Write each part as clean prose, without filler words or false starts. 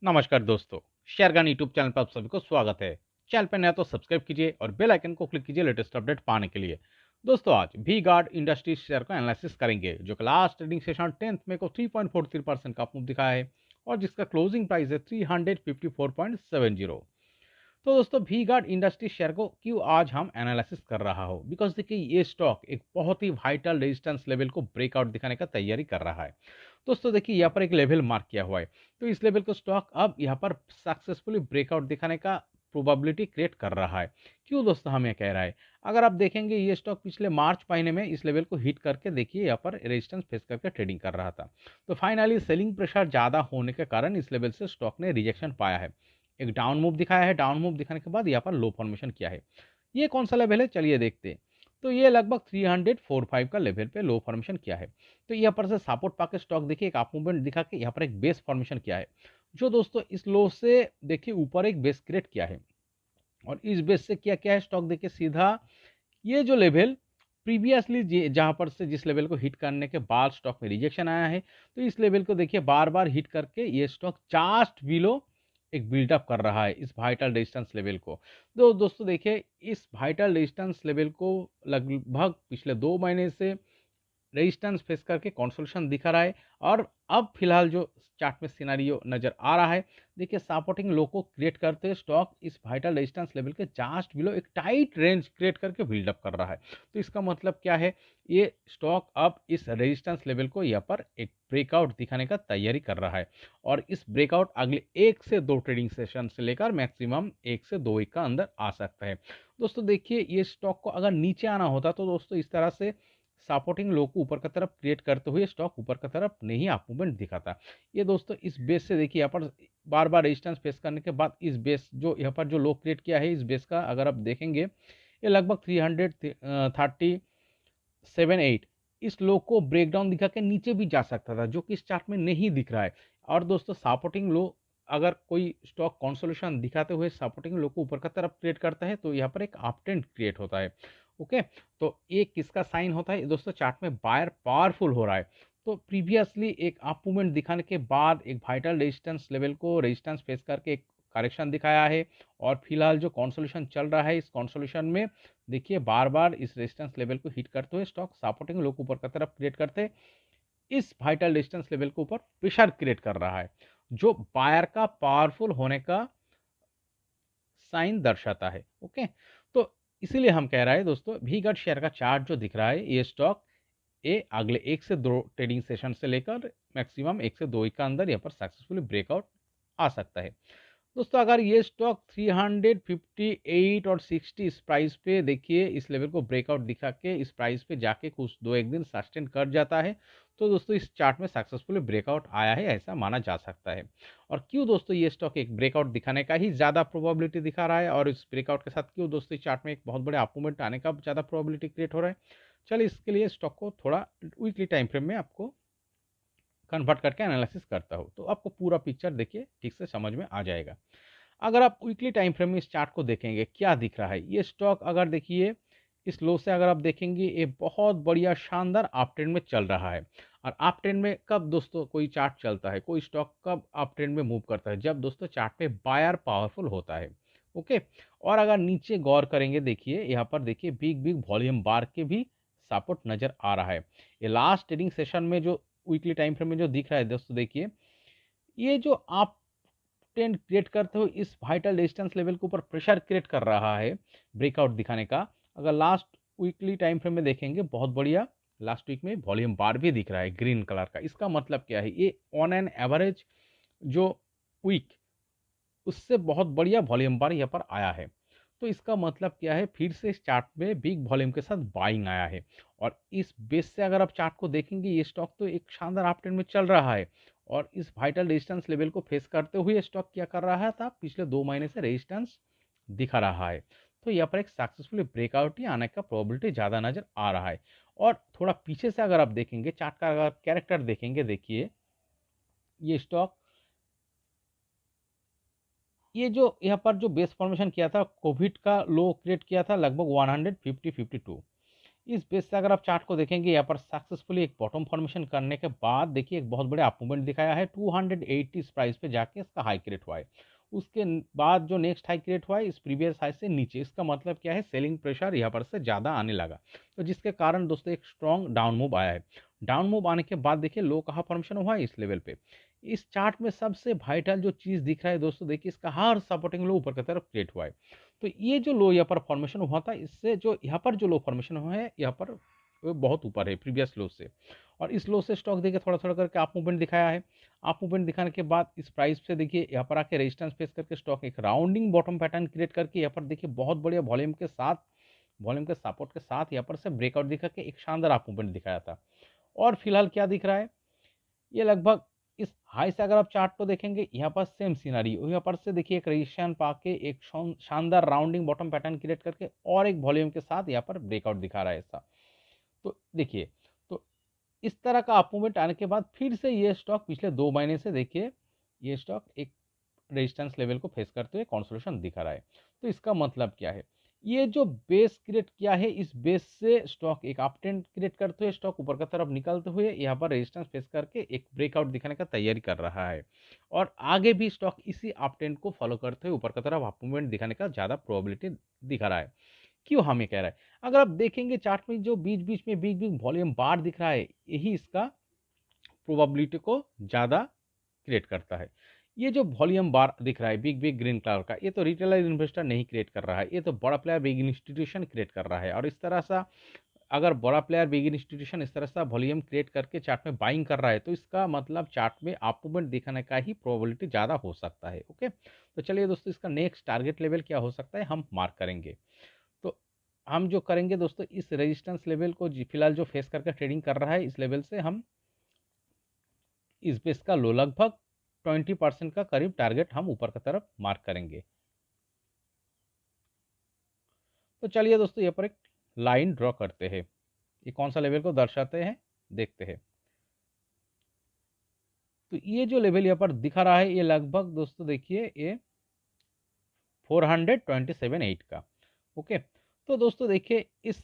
नमस्कार दोस्तों, शेयरगन YouTube channel पर आप सभी को स्वागत है। चैनल पर नया तो सब्सक्राइब कीजिए और बेल आइकन को क्लिक कीजिए लेटेस्ट अपडेट पाने के लिए। दोस्तों आज वी गार्ड इंडस्ट्रीज शेयर का एनालिसिस करेंगे जो कि लास्ट ट्रेडिंग सेशन 10 मई को 3.43% का मूव दिखाया है और जिसका क्लोजिंग प्राइस है 354.70। तो दोस्तों वी गार्ड इंडस्ट्री शेयर को क्यों आज हम एनालिसिस कर रहा हो, बिकॉज देखिए ये स्टॉक एक बहुत ही वाइटल रेजिस्टेंस लेवल को ब्रेकआउट दिखाने का तैयारी कर रहा है। दोस्तों देखिए यहाँ पर एक लेवल मार्क किया हुआ है, तो इस लेवल को स्टॉक अब यहाँ पर सक्सेसफुली ब्रेकआउट दिखाने का प्रोबेबिलिटी क्रिएट कर रहा है। क्यों दोस्तों हम ये कह रहा है, अगर आप देखेंगे ये स्टॉक पिछले मार्च महीने में इस लेवल को हिट करके देखिए यहाँ पर रेजिस्टेंस फेस करके ट्रेडिंग कर रहा था। तो फाइनली सेलिंग प्रेशर ज़्यादा होने के कारण इस लेवल से स्टॉक ने रिजेक्शन पाया है, एक डाउन मूव दिखाया है। डाउन मूव दिखाने के बाद यहाँ पर लो फॉर्मेशन किया है। ये कौन सा लेवल है चलिए देखते हैं। तो ये लगभग 345 का लेवल पे लो फॉर्मेशन किया है। तो यहाँ पर से सपोर्ट पाके स्टॉक देखिए एक अप मूवमेंट दिखा के यहाँ पर एक बेस फॉर्मेशन किया है, जो दोस्तों इस लो से देखिए ऊपर एक बेस क्रिएट किया है। और इस बेस से क्या क्या है, स्टॉक देखिए सीधा ये जो लेवल प्रीवियसली जहां पर से जिस लेवल को हिट करने के बाद स्टॉक में रिजेक्शन आया है, तो इस लेवल को देखिए बार बार हिट करके ये स्टॉक जस्ट बिलो एक बिल्डअप कर रहा है इस वाइटल रेजिस्टेंस लेवल को। तो दोस्तों देखिए इस वाइटल रेजिस्टेंस लेवल को लगभग पिछले 2 महीने से रेजिस्टेंस फेस करके कंसोलिडेशन दिखा रहा है। और अब फिलहाल जो चार्ट में सिनेरियो नजर आ रहा है, देखिए सपोर्टिंग लो को क्रिएट करते स्टॉक इस वाइटल रेजिस्टेंस लेवल के जस्ट बिलो एक टाइट रेंज क्रिएट करके बिल्डअप कर रहा है। तो इसका मतलब क्या है, ये स्टॉक अब इस रेजिस्टेंस लेवल को यहाँ पर एक ब्रेकआउट दिखाने का तैयारी कर रहा है। और इस ब्रेकआउट अगले 1 से 2 ट्रेडिंग सेशन से लेकर मैक्सिमम 1 से 2 वीक का अंदर आ सकता है। दोस्तों देखिए ये स्टॉक को अगर नीचे आना होता तो दोस्तों इस तरह से सपोर्टिंग लो को ऊपर की तरफ क्रिएट करते हुए स्टॉक ऊपर की तरफ नहीं अप मूवमेंट दिखाता। ये दोस्तों इस बेस से देखिए यहाँ पर बार बार रेजिस्टेंस फेस करने के बाद इस बेस जो यहाँ पर जो लो क्रिएट किया है, इस बेस का अगर आप देखेंगे ये लगभग 337.8 इस लो को ब्रेकडाउन दिखा के नीचे भी जा सकता था, जो कि इस चार्ट में नहीं दिख रहा है। और दोस्तों सपोर्टिंग लो अगर कोई स्टॉक कंसोलिडेशन दिखाते हुए सपोर्टिंग लो को ऊपर की तरफ क्रिएट करता है तो यहाँ पर एक अप ट्रेंड क्रिएट होता है। ओके, तो ये किसका साइन होता है दोस्तों, चार्ट में बायर पावरफुल हो रहा है। तो प्रीवियसली एक अप मूवमेंट दिखाने के बाद एक वाइटल रेजिस्टेंस लेवल को रेजिस्टेंस फेस करके एक करेक्शन दिखाया है। और फिलहाल जो कंसोलिडेशन चल रहा है, इस कंसोलिडेशन में देखिए बार बार इस रेजिस्टेंस लेवल को हिट करते हुए स्टॉक सपोर्टिंग लो को ऊपर की तरफ क्रिएट करते इस वाइटल रेजिस्टेंस लेवल के ऊपर प्रेशर क्रिएट कर रहा है, जो बायर का पावरफुल होने का साइन दर्शाता है। ओके, तो इसीलिए हम कह रहे हैं दोस्तों वी गार्ड शेयर का चार्ट जो दिख रहा है, ये स्टॉक ये अगले 1 से 2 ट्रेडिंग सेशन से लेकर मैक्सिमम 1 से 2 वीक का अंदर यहाँ पर सक्सेसफुली ब्रेकआउट आ सकता है। दोस्तों अगर ये स्टॉक 358 और 60 इस प्राइस पे देखिए इस लेवल को ब्रेकआउट दिखा के इस प्राइस पे जाके कुछ 2 एक दिन सस्टेन कर जाता है, तो दोस्तों इस चार्ट में सक्सेसफुली ब्रेकआउट आया है ऐसा माना जा सकता है। और क्यों दोस्तों ये स्टॉक एक ब्रेकआउट दिखाने का ही ज़्यादा प्रोबेबिलिटी दिखा रहा है, और इस ब्रेकआउट के साथ क्यों दोस्तों इस चार्ट में एक बहुत बड़े अप मूवमेंट आने का ज़्यादा प्रोबेबिलिटी क्रिएट हो रहा है, चलिए इसके लिए स्टॉक को थोड़ा वीकली टाइम फ्रेम में आपको कन्वर्ट करके एनालिसिस करता हूँ, तो आपको पूरा पिक्चर देखिए ठीक से समझ में आ जाएगा। अगर आप वीकली टाइम फ्रेम में इस चार्ट को देखेंगे क्या दिख रहा है, ये स्टॉक अगर देखिए इस लो से अगर आप देखेंगे ये बहुत बढ़िया शानदार अप ट्रेंड में चल रहा है। और अप ट्रेंड में कब दोस्तों कोई चार्ट चलता है, कोई स्टॉक कब अप ट्रेंड में मूव करता है, जब दोस्तों चार्ट पे बायर पावरफुल होता है। ओके, और अगर नीचे गौर करेंगे देखिए यहाँ पर देखिए बिग बिग वॉल्यूम बार के भी सपोर्ट नजर आ रहा है। ये लास्ट ट्रेडिंग सेशन में जो वीकली टाइम फ्रेम में जो दिख रहा है दोस्तों, देखिए ये जो आप ट्रेंड क्रिएट करते हो इस वाइटल रेजिस्टेंस लेवल के ऊपर प्रेशर क्रिएट कर रहा है ब्रेकआउट दिखाने का। अगर लास्ट वीकली टाइम फ्रेम में देखेंगे बहुत बढ़िया लास्ट वीक में वॉल्यूम बार भी दिख रहा है ग्रीन कलर का। इसका मतलब क्या है, ये ऑन एन एवरेज जो वीक उससे बहुत बढ़िया वॉल्यूम बार यहाँ पर आया है। तो इसका मतलब क्या है, फिर से इस चार्ट में बिग वॉल्यूम के साथ बाइंग आया है। और इस बेस से अगर आप चार्ट को देखेंगे ये स्टॉक तो एक शानदार अप ट्रेंड में चल रहा है। और इस वाइटल रेजिस्टेंस लेवल को फेस करते हुए स्टॉक क्या कर रहा था, पिछले 2 महीने से रेजिस्टेंस दिखा रहा है। तो यहाँ पर एक सक्सेसफुली ब्रेकआउट ही आने का प्रोबेबिलिटी ज़्यादा नजर आ रहा है। और थोड़ा पीछे से अगर आप देखेंगे चार्ट का अगर कैरेक्टर देखेंगे, देखिए ये स्टॉक ये जो यहाँ पर जो बेस फॉर्मेशन किया था कोविड का लो क्रिएट किया था लगभग 150-52, इस बेस से अगर आप चार्ट को देखेंगे, यहाँ पर सक्सेसफुली एक बॉटम फॉर्मेशन करने के बाद देखिए एक बहुत बड़ा अप मूवमेंट दिखाया है 280 इस प्राइस पे जाके इसका हाई क्रिएट हुआ है। उसके बाद जो नेक्स्ट हाई क्रिएट हुआ है इस प्रीवियस हाई से नीचे, इसका मतलब क्या है, सेलिंग प्रेशर यहाँ पर से ज़्यादा आने लगा, तो जिसके कारण दोस्तों एक स्ट्रॉन्ग डाउन मूव आया है। डाउन मूव आने के बाद देखिए लो कहाँ फॉर्मेशन हुआ है, इस लेवल पे। इस चार्ट में सबसे वाइटल जो चीज़ दिख रहा है दोस्तों, देखिए इसका हर सपोर्टिंग लो ऊपर की तरफ क्रिएट हुआ है। तो ये जो लो यहाँ पर फॉर्मेशन हुआ था, इससे जो यहाँ पर जो लो फॉर्मेशन हुआ है यहाँ पर वो बहुत ऊपर है प्रीवियस लो से, और इस लो से स्टॉक देखिए थोड़ा थोड़ा करके आप मूवमेंट दिखाया है। आप मूवमेंट दिखाने के बाद इस प्राइस से देखिए यहाँ पर आके रेजिस्टेंस फेस करके स्टॉक एक राउंडिंग बॉटम पैटर्न क्रिएट करके यहाँ पर देखिए बहुत बढ़िया वॉल्यूम के साथ, वॉल्यूम के सपोर्ट के साथ यहाँ पर से ब्रेकआउट दिखा के एक शानदार आप मूवमेंट दिखाया था। और फिलहाल क्या दिख रहा है, ये लगभग इस हाई से अगर आप चार्ट को देखेंगे, यहाँ पर सेम सीनरी, यहाँ पर से देखिए एक रजिस्ट्रेशन पाके एक शानदार राउंडिंग बॉटम पैटर्न क्रिएट करके और एक वॉल्यूम के साथ यहाँ पर ब्रेकआउट दिखा रहा है ऐसा। तो देखिए, तो इस तरह का अप मूवमेंट आने के बाद फिर से ये स्टॉक पिछले 2 महीने से देखिए ये स्टॉक एक रेजिस्टेंस लेवल को फेस करते हुए कंसोलिडेशन दिखा रहा है। तो इसका मतलब क्या है, ये जो बेस क्रिएट किया है, इस बेस से स्टॉक एक अप ट्रेंड क्रिएट करते हुए स्टॉक ऊपर की तरफ निकलते हुए यहाँ पर रेजिस्टेंस फेस करके एक ब्रेकआउट दिखाने का तैयारी कर रहा है, और आगे भी स्टॉक इसी अप ट्रेंड को फॉलो करते हुए ऊपर की तरफ अप मूवमेंट दिखाने का ज़्यादा प्रोबेबिलिटी दिखा रहा है। क्यों हम ये कह रहे हैं, अगर आप देखेंगे चार्ट में जो बीच बीच में बिग बिग वॉल्यूम बार दिख रहा है, यही इसका प्रोबेबिलिटी को ज़्यादा क्रिएट करता है। ये जो वॉल्यूम बार दिख रहा है बिग बिग ग्रीन कलर का, ये तो रिटेलर इन्वेस्टर नहीं क्रिएट कर रहा है, ये तो बड़ा प्लेयर बिग इंस्टीट्यूशन क्रिएट कर रहा है। और इस तरह सा अगर बड़ा प्लेयर बिग इंस्टीट्यूशन इस तरह सा वॉल्यूम क्रिएट करके चार्ट में बाइंग कर रहा है, तो इसका मतलब चार्ट में अप मूवमेंट दिखाने का ही प्रोबेबिलिटी ज़्यादा हो सकता है। ओके, तो चलिए दोस्तों, इसका नेक्स्ट टारगेट लेवल क्या हो सकता है हम मार्क करेंगे। तो हम जो करेंगे दोस्तों, इस रेजिस्टेंस लेवल को फिलहाल जो फेस करके ट्रेडिंग कर रहा है, इस लेवल से हम इस बेस का लो लगभग 20% का करीब टारगेट हम ऊपर की तरफ मार्क करेंगे। तो चलिए दोस्तों, यहाँ पर एक लाइन ड्रॉ करते हैं, ये कौन सा लेवल को दर्शाते हैं देखते हैं। तो ये जो लेवल यहाँ पर दिखा रहा है, ये लगभग दोस्तों देखिए ये 427.8 का। ओके, तो दोस्तों देखिए इस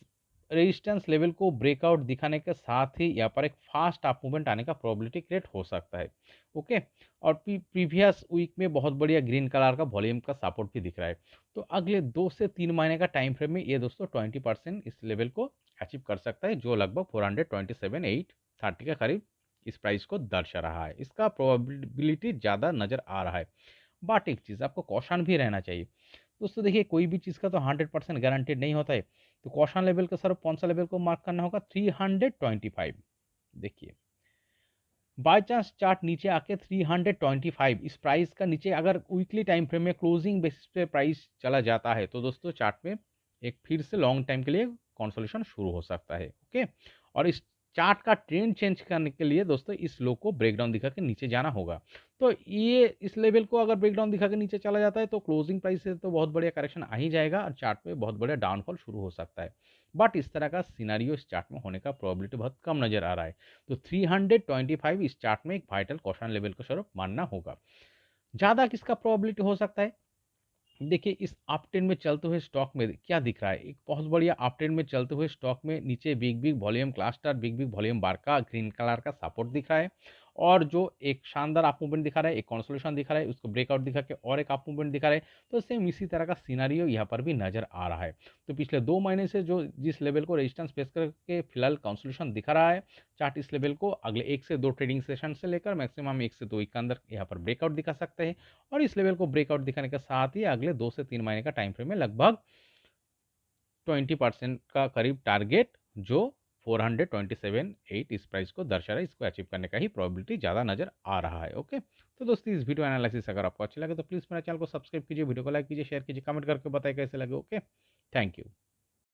रेजिस्टेंस लेवल को ब्रेकआउट दिखाने के साथ ही यहाँ पर एक फास्ट अप मूवमेंट आने का प्रोबेबिलिटी क्रिएट हो सकता है। ओके, और प्रीवियस वीक में बहुत बढ़िया ग्रीन कलर का वॉल्यूम का सपोर्ट भी दिख रहा है। तो अगले 2 से 3 महीने का टाइम फ्रेम में ये दोस्तों 20% इस लेवल को अचीव कर सकता है, जो लगभग 427,830 के करीब इस प्राइस को दर्शा रहा है। इसका प्रोबेबिलिटी ज़्यादा नज़र आ रहा है, बट एक चीज़ आपको कॉशन भी रहना चाहिए दोस्तों। देखिए कोई भी चीज़ का तो 100% गारंटेड नहीं होता है, तो कॉशन लेवल का सर कौन सा लेवल को मार्क करना होगा, 325। देखिए बाय चांस चार्ट नीचे आके 325 इस प्राइस का नीचे अगर वीकली टाइम फ्रेम में क्लोजिंग बेसिस पे प्राइस चला जाता है, तो दोस्तों चार्ट में एक फिर से लॉन्ग टाइम के लिए कंसोलिडेशन शुरू हो सकता है। ओके, और इस चार्ट का ट्रेंड चेंज करने के लिए दोस्तों इस लो को ब्रेकडाउन दिखा के नीचे जाना होगा। तो ये इस लेवल को अगर ब्रेकडाउन दिखा के नीचे चला जाता है, तो क्लोजिंग प्राइस से तो बहुत बढ़िया करेक्शन आ ही जाएगा और चार्ट में बहुत बढ़िया डाउनफॉल शुरू हो सकता है। बट इस तरह का सिनारियो इस चार्ट में होने का प्रोबेबिलिटी बहुत कम नजर आ रहा है। तो 325 इस चार्ट में एक वाइटल कॉशन लेवल को स्वरूप मानना होगा। ज़्यादा किसका प्रोबेबिलिटी हो सकता है, देखिए इस अप ट्रेंड में चलते हुए स्टॉक में क्या दिख रहा है, एक बहुत बढ़िया अप ट्रेंड में चलते हुए स्टॉक में नीचे big big volume cluster big big volume bar का ग्रीन कलर का सपोर्ट दिख रहा है, और जो एक शानदार अप मूवमेंट दिखा रहा है, एक कंसोलिडेशन दिखा रहा है, उसको ब्रेकआउट दिखा के और एक अप मूवमेंट दिखा रहा है। तो सेम इसी तरह का सिनारियो यहाँ पर भी नजर आ रहा है। तो पिछले 2 महीने से जो जिस लेवल को रेजिस्टेंस फेस करके फिलहाल कंसोलिडेशन दिखा रहा है, चार्ट इस लेवल को अगले 1 से 2 ट्रेडिंग सेशन से लेकर मैक्सिमम 1 से 2 वीक के अंदर यहाँ पर ब्रेकआउट दिखा सकते हैं, और इस लेवल को ब्रेकआउट दिखाने के साथ ही अगले 2 से 3 महीने का टाइम फ्रेम में लगभग 20% का करीब टारगेट जो 427.8 इस प्राइस को दर्शा रहा है, इसको अचीव करने का ही प्रोबेबिलिटी ज़्यादा नजर आ रहा है। ओके, तो दोस्तों इस वीडियो एनालिसिस अगर आपको अच्छा लगे तो प्लीज़ मेरे चैनल को सब्सक्राइब कीजिए, वीडियो को लाइक कीजिए, शेयर कीजिए, कमेंट करके बताइए कैसे लगे। Okay, thank you.